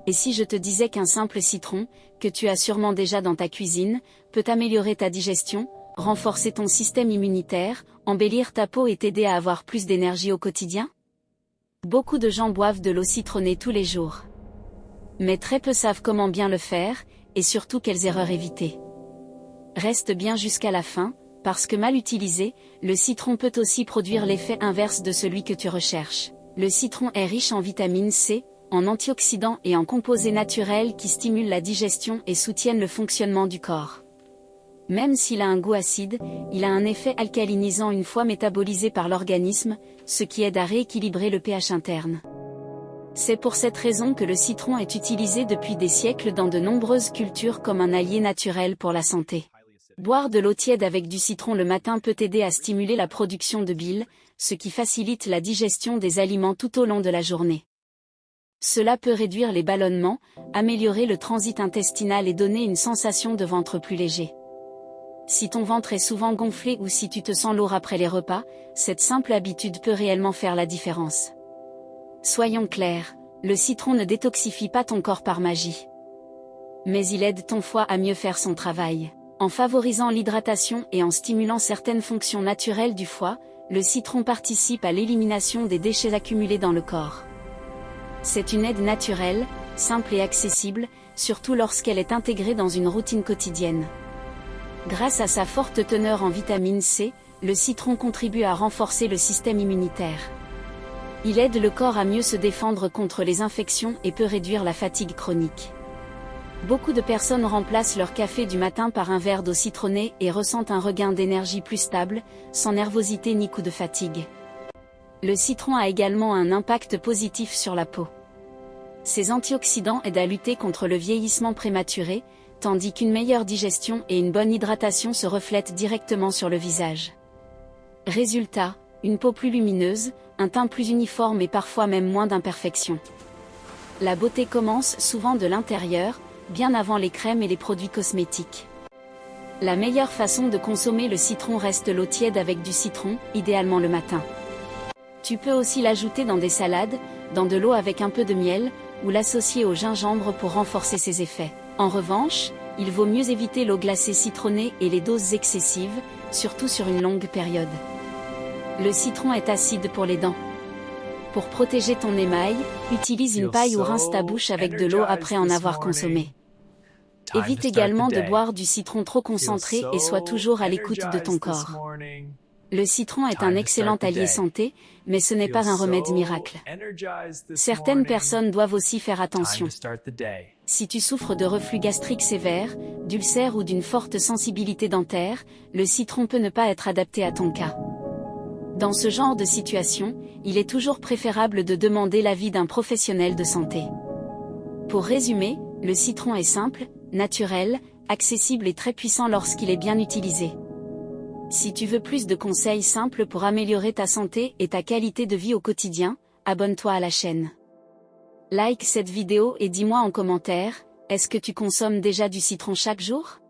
Et si je te disais qu'un simple citron, que tu as sûrement déjà dans ta cuisine, peut améliorer ta digestion, renforcer ton système immunitaire, embellir ta peau et t'aider à avoir plus d'énergie au quotidien? Beaucoup de gens boivent de l'eau citronnée tous les jours. Mais très peu savent comment bien le faire, et surtout quelles erreurs éviter. Reste bien jusqu'à la fin, parce que mal utilisé, le citron peut aussi produire l'effet inverse de celui que tu recherches. Le citron est riche en vitamine C, en antioxydants et en composés naturels qui stimulent la digestion et soutiennent le fonctionnement du corps. Même s'il a un goût acide, il a un effet alcalinisant une fois métabolisé par l'organisme, ce qui aide à rééquilibrer le pH interne. C'est pour cette raison que le citron est utilisé depuis des siècles dans de nombreuses cultures comme un allié naturel pour la santé. Boire de l'eau tiède avec du citron le matin peut aider à stimuler la production de bile, ce qui facilite la digestion des aliments tout au long de la journée. Cela peut réduire les ballonnements, améliorer le transit intestinal et donner une sensation de ventre plus léger. Si ton ventre est souvent gonflé ou si tu te sens lourd après les repas, cette simple habitude peut réellement faire la différence. Soyons clairs, le citron ne détoxifie pas ton corps par magie. Mais il aide ton foie à mieux faire son travail. En favorisant l'hydratation et en stimulant certaines fonctions naturelles du foie, le citron participe à l'élimination des déchets accumulés dans le corps. C'est une aide naturelle, simple et accessible, surtout lorsqu'elle est intégrée dans une routine quotidienne. Grâce à sa forte teneur en vitamine C, le citron contribue à renforcer le système immunitaire. Il aide le corps à mieux se défendre contre les infections et peut réduire la fatigue chronique. Beaucoup de personnes remplacent leur café du matin par un verre d'eau citronnée et ressentent un regain d'énergie plus stable, sans nervosité ni coup de fatigue. Le citron a également un impact positif sur la peau. Ses antioxydants aident à lutter contre le vieillissement prématuré, tandis qu'une meilleure digestion et une bonne hydratation se reflètent directement sur le visage. Résultat, une peau plus lumineuse, un teint plus uniforme et parfois même moins d'imperfections. La beauté commence souvent de l'intérieur, bien avant les crèmes et les produits cosmétiques. La meilleure façon de consommer le citron reste l'eau tiède avec du citron, idéalement le matin. Tu peux aussi l'ajouter dans des salades, dans de l'eau avec un peu de miel, ou l'associer au gingembre pour renforcer ses effets. En revanche, il vaut mieux éviter l'eau glacée citronnée et les doses excessives, surtout sur une longue période. Le citron est acide pour les dents. Pour protéger ton émail, utilise une paille ou rince ta bouche avec de l'eau après en avoir consommé. Évite également de boire du citron trop concentré et sois toujours à l'écoute de ton corps. Le citron est un excellent allié santé, mais ce n'est pas un remède miracle. Certaines personnes doivent aussi faire attention. Si tu souffres de reflux gastrique sévère, d'ulcères ou d'une forte sensibilité dentaire, le citron peut ne pas être adapté à ton cas. Dans ce genre de situation, il est toujours préférable de demander l'avis d'un professionnel de santé. Pour résumer, le citron est simple, naturel, accessible et très puissant lorsqu'il est bien utilisé. Si tu veux plus de conseils simples pour améliorer ta santé et ta qualité de vie au quotidien, abonne-toi à la chaîne. Like cette vidéo et dis-moi en commentaire, est-ce que tu consommes déjà du citron chaque jour ?